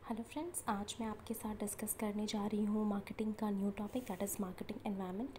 Hello friends, आज मैं आपके साथ डिस्कस करने जा रही हूँ मार्केटिंग का new topic that is marketing environment.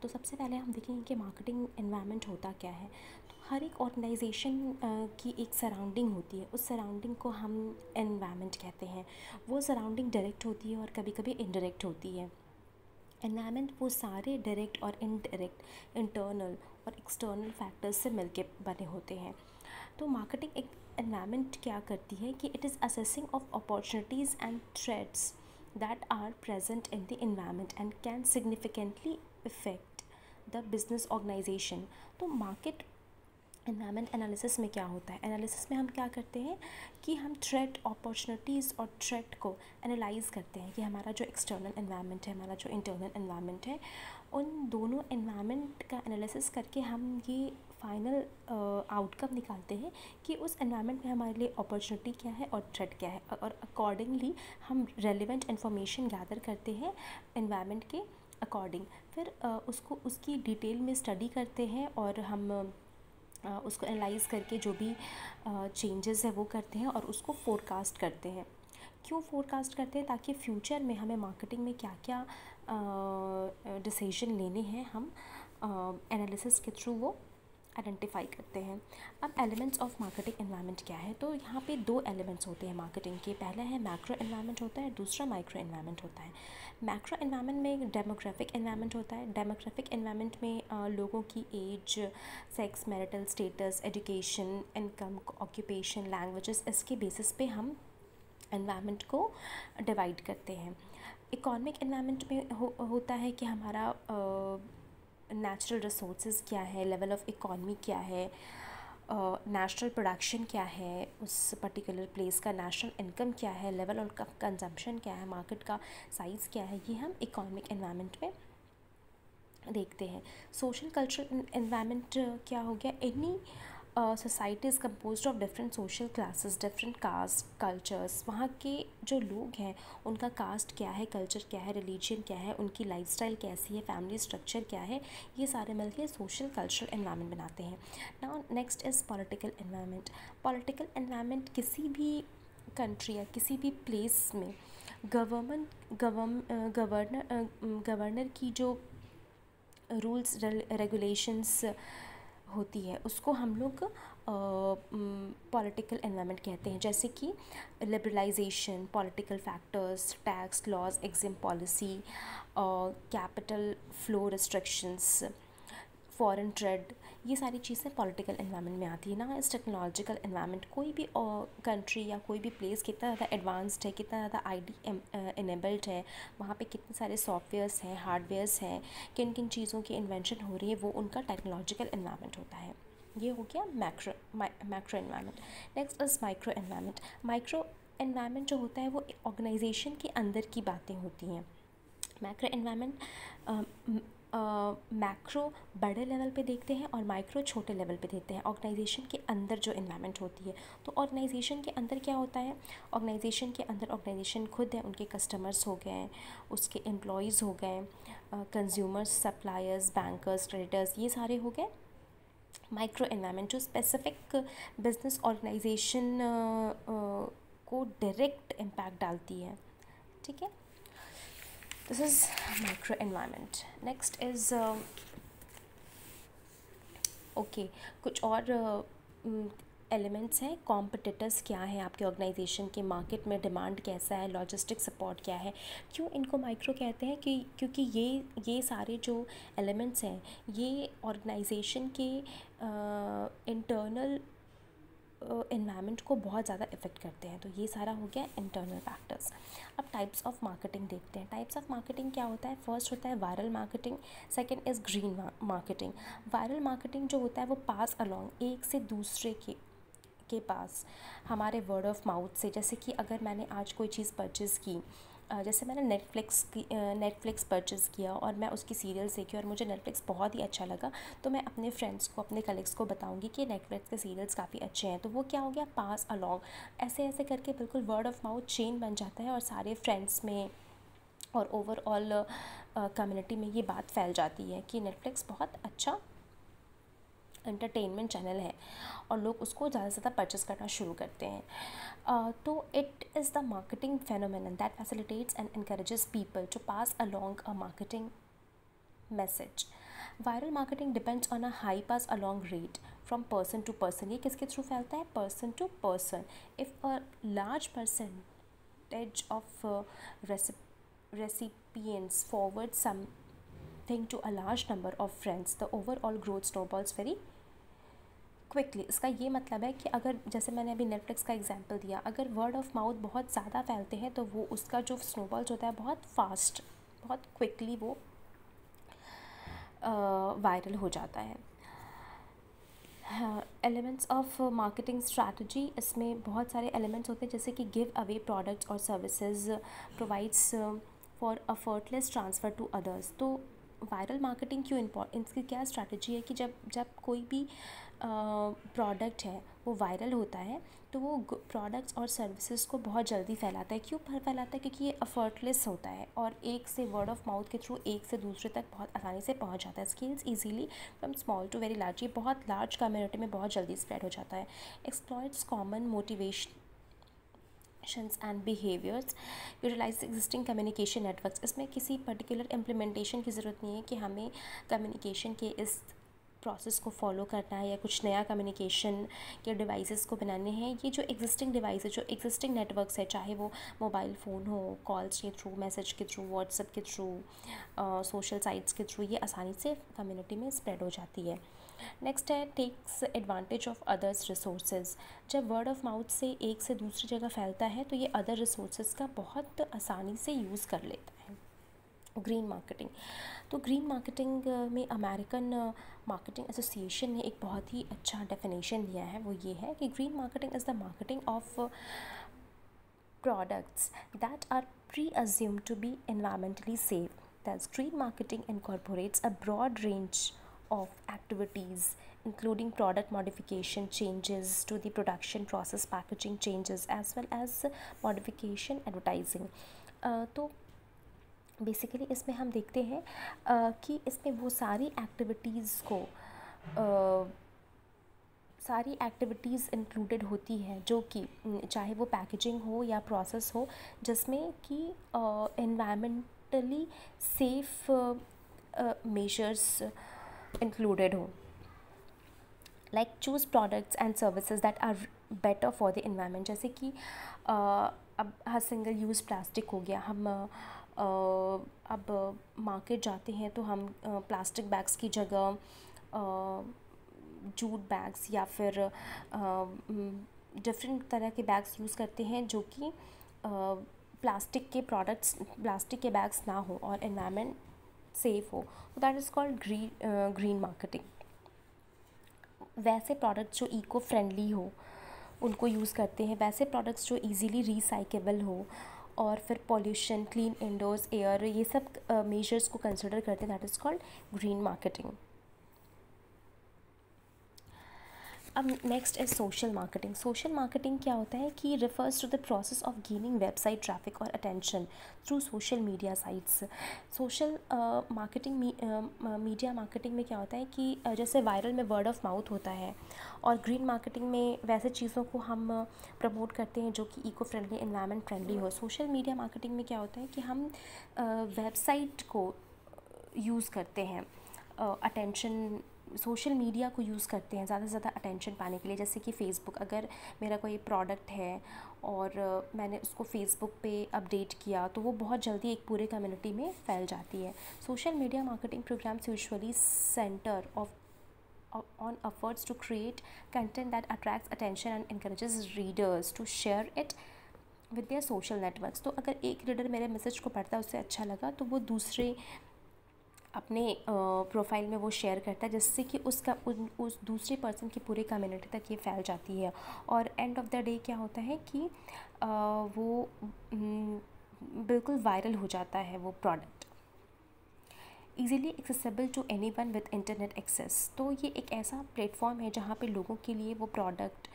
तो सबसे पहले हम देखेंगे कि मार्केटिंग एनवायरनमेंट होता क्या है। तो हर एक ऑर्गेनाइजेशन की एक सराउंडिंग होती है, उस सराउंडिंग को हम एनवायरनमेंट कहते हैं। वो सराउंडिंग डायरेक्ट होती है और कभी कभी इनडायरेक्ट होती है। एनवायरनमेंट वो सारे डायरेक्ट और इनडायरेक्ट, इंटरनल और एक्सटर्नल फैक्टर्स से मिलके बने होते हैं। तो मार्केटिंग एक एनवायरनमेंट क्या करती है कि it is assessing of opportunities and threats that are present in the environment and can significantly effect the business organisation. तो मार्केट एनवायरनमेंट एनालिसिस में क्या होता है? एनालिसिस में हम क्या करते हैं कि हम थ्रेट, अपॉर्चुनिटीज़ और थ्रेट को एनालाइज करते हैं कि हमारा जो एक्सटर्नल एनवायरनमेंट है, हमारा जो इंटरनल एनवायरनमेंट है, उन दोनों एनवायरनमेंट का एनालिसिस करके हम ये फाइनल आउटकम निकालते हैं कि उस एनवायरनमेंट में हमारे लिए अपॉर्चुनिटी क्या है और थ्रेट क्या है, और अकॉर्डिंगली हम रेलिवेंट इन्फॉर्मेशन गैदर करते हैं एनवायरनमेंट के अकॉर्डिंग। फिर उसको उसकी डिटेल में स्टडी करते हैं और हम उसको एनालाइज़ करके जो भी चेंजेस है वो करते हैं और उसको फोरकास्ट करते हैं। क्यों फोरकास्ट करते हैं? ताकि फ्यूचर में हमें मार्केटिंग में क्या क्या डिसीजन लेने हैं, हम एनालिसिस के थ्रू वो आइडेंटिफाई करते हैं। अब एलिमेंट्स ऑफ मार्केटिंग एनवायरनमेंट क्या है? तो यहाँ पे दो एलिमेंट्स होते हैं मार्केटिंग के। पहला है मैक्रो एनवायरनमेंट होता है, दूसरा माइक्रो एनवायरनमेंट होता है। मैक्रो एनवायरनमेंट में डेमोग्राफिक एनवायरनमेंट होता है। डेमोग्राफिक एनवायरनमेंट में लोगों की age, sex, marital status, education, income, occupation, languages, इसके बेसिस पे हम एनवायरनमेंट को डिवाइड करते हैं। इकोनॉमिक एनवायरनमेंट में होता है कि हमारा नेचुरल रिसोर्सेज क्या है, लेवल ऑफ इकोनॉमी क्या है, नेशनल प्रोडक्शन क्या है, उस पर्टिकुलर प्लेस का नेशनल इनकम क्या है, लेवल ऑफ कंजम्पशन क्या है, मार्केट का साइज़ क्या है, ये हम इकोनॉमिक एनवायरनमेंट में देखते हैं। सोशल कल्चरल एनवायरनमेंट क्या हो गया? Any society is composed of different social classes, different caste, cultures. वहाँ के जो लोग हैं उनका कास्ट क्या है, कल्चर क्या है, रिलीजन क्या है, उनकी लाइफस्टाइल कैसी है, फैमिली स्ट्रक्चर क्या है, ये सारे मिलके सोशल कल्चरल एनवायरनमेंट बनाते हैं। Now next is political environment. Political environment किसी भी कंट्री या किसी भी प्लेस में गवर्नर की जो रूल्स रेगुलेशंस होती है उसको हम लोग पॉलिटिकल एनवायरनमेंट कहते हैं। जैसे कि liberalisation, political factors, tax laws, exim policy, capital flow restrictions, foreign trade, ये सारी चीज़ें पॉलिटिकल एनवायरनमेंट में आती है ना। इस टेक्नोलॉजिकल एनवायरनमेंट, कोई भी कंट्री या कोई भी प्लेस कितना ज़्यादा एडवांस्ड है, कितना ज़्यादा आईटी इनेबल्ड है, वहाँ पे कितने सारे सॉफ्टवेयर्स हैं, हार्डवेयर्स हैं, किन किन चीज़ों की इन्वेंशन हो रही है, वो उनका टेक्नोलॉजिकल एनवायरनमेंट होता है। ये हो गया macro environment. Next is micro environment. Micro environment जो होता है वो ऑर्गेनाइजेशन के अंदर की बातें होती हैं। मैक्रो एनवायरनमेंट मैक्रो बड़े लेवल पे देखते हैं और माइक्रो छोटे लेवल पे देखते हैं, ऑर्गेनाइजेशन के अंदर जो एनवायरनमेंट होती है। तो ऑर्गेनाइजेशन के अंदर क्या होता है? ऑर्गेनाइजेशन के अंदर ऑर्गेनाइजेशन खुद है, उनके कस्टमर्स हो गए, उसके एम्प्लॉयज़ हो गए, कंज्यूमर्स, सप्लायर्स, बैंकर्स, क्रेडिटर्स, ये सारे हो गए माइक्रो एनवायरनमेंट, जो स्पेसिफिक बिजनेस ऑर्गेनाइजेशन को डायरेक्ट इम्पैक्ट डालती है। ठीक है, this is micro environment. Next is okay, कुछ और एलिमेंट्स हैं। कॉम्पिटिटर्स क्या हैं आपके ऑर्गेनाइजेशन के, मार्केट में डिमांड कैसा है, लॉजिस्टिक सपोर्ट क्या है। क्यों इनको माइक्रो कहते हैं? कि क्योंकि ये सारे जो एलिमेंट्स हैं ये ऑर्गेनाइजेशन के इंटरनल एनवायरनमेंट को बहुत ज़्यादा इफ़ेक्ट करते हैं। तो ये सारा हो गया इंटरनल फैक्टर्स। अब टाइप्स ऑफ मार्केटिंग देखते हैं। टाइप्स ऑफ मार्केटिंग क्या होता है? फर्स्ट होता है viral marketing, second is green marketing. Viral marketing जो होता है वो पास अलॉन्ग, एक से दूसरे के पास, हमारे वर्ड ऑफ माउथ से। जैसे कि अगर मैंने आज कोई चीज़ परचेज़ की, जैसे मैंने नेटफ्लिक्स परचेज़ किया और मैं उसकी सीरियल्स देखी और मुझे नेटफ्लिक्स बहुत ही अच्छा लगा, तो मैं अपने फ्रेंड्स को, अपने कलीग्स को बताऊंगी कि नेटफ्लिक्स के सीरियल्स काफ़ी अच्छे हैं। तो वो क्या हो गया? पास अलॉन्ग। ऐसे ऐसे करके बिल्कुल वर्ड ऑफ माउथ चेन बन जाता है और सारे फ्रेंड्स में और ओवरऑल कम्युनिटी में ये बात फैल जाती है कि नेटफ्लिक्स बहुत अच्छा एंटरटेनमेंट चैनल है और लोग उसको ज़्यादा से ज़्यादा परचेस करना शुरू करते हैं. तो it is the marketing phenomenon that facilitates and encourages people to pass along a marketing message. Viral marketing depends on a high pass along rate from person to person. ये किसके थ्रू फैलता है? Person to person. If a large percentage of recipients forward something to a large number of friends, the overall growth snowballs very quickly. इसका ये मतलब है कि अगर जैसे मैंने अभी नेटफ्लिक्स का एग्जांपल दिया, अगर वर्ड ऑफ माउथ बहुत ज़्यादा फैलते हैं तो वो उसका जो स्नोबॉल्स होता है बहुत फास्ट, बहुत क्विकली वो वायरल हो जाता है. एलिमेंट्स ऑफ मार्केटिंग स्ट्रैटेजी, इसमें बहुत सारे एलिमेंट्स होते हैं जैसे कि गिव अवे प्रोडक्ट्स और services, provides for effortless transfer to others. तो वायरल मार्केटिंग क्यों इम्पॉर्टेंट, इसकी क्या स्ट्रैटेजी है कि जब कोई भी प्रोडक्ट है वो वायरल होता है तो वो प्रोडक्ट्स और सर्विसेज को बहुत जल्दी फैलाता है. क्यों फैलाता है? क्योंकि ये अफर्टलेस होता है और एक से वर्ड ऑफ माउथ के थ्रू एक से दूसरे तक बहुत आसानी से पहुंच जाता है. Scales easily from small to very large, ये बहुत लार्ज कम्युनिटी में बहुत जल्दी स्प्रेड हो जाता है. Exploits common motivation and behaviours, utilise existing communication networks. इसमें किसी पर्टिकुलर इम्प्लीमेंटेशन की ज़रूरत नहीं है कि हमें कम्युनिकेशन के इस प्रोसेस को फॉलो करना है या कुछ नया कम्युनिकेशन के डिवाइसेस को बनाने हैं. ये जो एग्जिस्टिंग डिवाइस है, जो एग्जिस्टिंग नेटवर्क्स है, चाहे वो मोबाइल फ़ोन हो, कॉल्स के थ्रू, मैसेज के थ्रू, व्हाट्सएप के थ्रू, सोशल साइट्स के थ्रू, ये आसानी से कम्युनिटी में स्प्रेड हो जाती है. नेक्स्ट है takes advantage of others resources. जब वर्ड ऑफ माउथ से एक से दूसरी जगह फैलता है तो ये अदर रिसोर्सेज का बहुत आसानी से यूज़ कर लेता है. ग्रीन मार्केटिंग, तो ग्रीन मार्केटिंग में अमेरिकन मार्केटिंग एसोसिएशन ने एक बहुत ही अच्छा डेफिनेशन दिया है. वो ये है कि green marketing is the marketing of products that are pre-assumed to be environmentally safe. Thus, green marketing incorporates a broad range of activities including product modification, changes to the production process, packaging changes, as well as modification advertising. तो basically इसमें हम देखते हैं कि इसमें वो सारी activities included होती हैं जो कि चाहे वो पैकेजिंग हो या प्रोसेस हो जिसमें कि एनवायरमेंटली सेफ मेजर्स इंक्लूडेड हो. Like choose products and services that are better for the environment. जैसे कि अब हर सिंगल यूज़ प्लास्टिक हो गया. हम अब मार्केट जाते हैं तो हम प्लास्टिक बैग्स की जगह जूट बैग्स या फिर डिफरेंट तरह के बैग्स यूज़ करते हैं जो कि प्लास्टिक के बैग्स ना हो और एनवायरनमेंट सेफ हो. That is called green marketing. वैसे प्रोडक्ट्स जो इको फ्रेंडली हो उनको यूज़ करते हैं, वैसे प्रोडक्ट्स जो इजीली रिसाइकेबल हो और फिर पॉल्यूशन, क्लीन इंडोर्स एयर, ये सब मेजर्स को कंसिडर करते हैं. That is called green marketing. अब next is social marketing. Social marketing क्या होता है कि refers to the process of gaining website traffic और attention through social media sites. Social marketing media marketing में क्या होता है कि जैसे वायरल में वर्ड ऑफ माउथ होता है और ग्रीन मार्केटिंग में वैसे चीज़ों को हम प्रमोट करते हैं जो कि इको फ्रेंडली, एनवायरनमेंट फ्रेंडली हो. सोशल मीडिया मार्केटिंग में क्या होता है कि हम वेबसाइट को यूज़ करते हैं, अटेंशन, सोशल मीडिया को यूज़ करते हैं ज़्यादा से ज़्यादा अटेंशन पाने के लिए. जैसे कि फ़ेसबुक, अगर मेरा कोई प्रोडक्ट है और मैंने उसको फ़ेसबुक पे अपडेट किया तो वो बहुत जल्दी एक पूरे कम्युनिटी में फैल जाती है. Social media marketing programmes usually centre on efforts to create content that attracts attention and encourages readers to share it with their social networks. तो अगर एक रीडर मेरे मैसेज को पढ़ता है, उससे अच्छा लगा तो वो दूसरे अपने प्रोफाइल में वो शेयर करता है जिससे कि उस दूसरे पर्सन की पूरी कम्युनिटी तक ये फैल जाती है और एंड ऑफ द डे क्या होता है कि वो बिल्कुल वायरल हो जाता है वो product. Easily accessible to anyone with internet access. तो ये एक ऐसा प्लेटफॉर्म है जहाँ पे लोगों के लिए वो प्रोडक्ट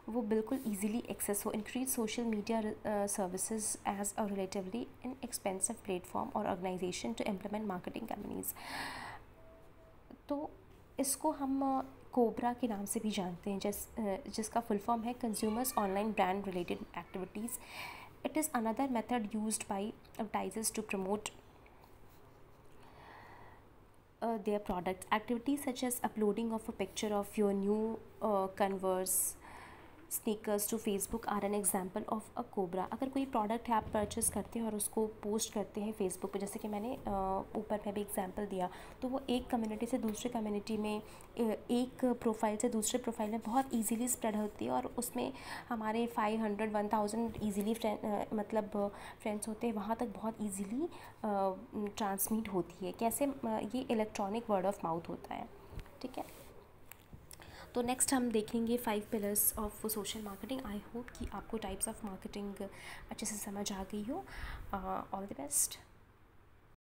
वो बिल्कुल ईज़िली एक्सेस हो. Increase social media services as a relatively inexpensive platform और organization to implement marketing campaigns. तो इसको हम कोबरा के नाम से भी जानते हैं, जिसका फुल फॉर्म है consumers online brand related activities. It is another method used by advertisers to promote their products. Activities such as uploading of a picture of your new Converse sneakers to Facebook are an example of a COBRA. अगर कोई product है आप purchase करते हैं और उसको post करते हैं फेसबुक पर, जैसे कि मैंने ऊपर में भी एग्जांपल दिया, तो वो एक कम्युनिटी से दूसरे कम्युनिटी में, एक प्रोफाइल से दूसरे प्रोफाइल में बहुत इजीली स्प्रेड होती है, और उसमें हमारे 500 1000 ईज़िली फ्रेंड्स होते हैं, वहाँ तक बहुत ईजीली ट्रांसमिट होती है। कैसे? ये इलेक्ट्रॉनिक वर्ड ऑफ माउथ होता है। ठीक है, तो नेक्स्ट हम देखेंगे 5 pillars of social marketing. I hope कि आपको टाइप्स ऑफ मार्केटिंग अच्छे से समझ आ गई हो। All the best.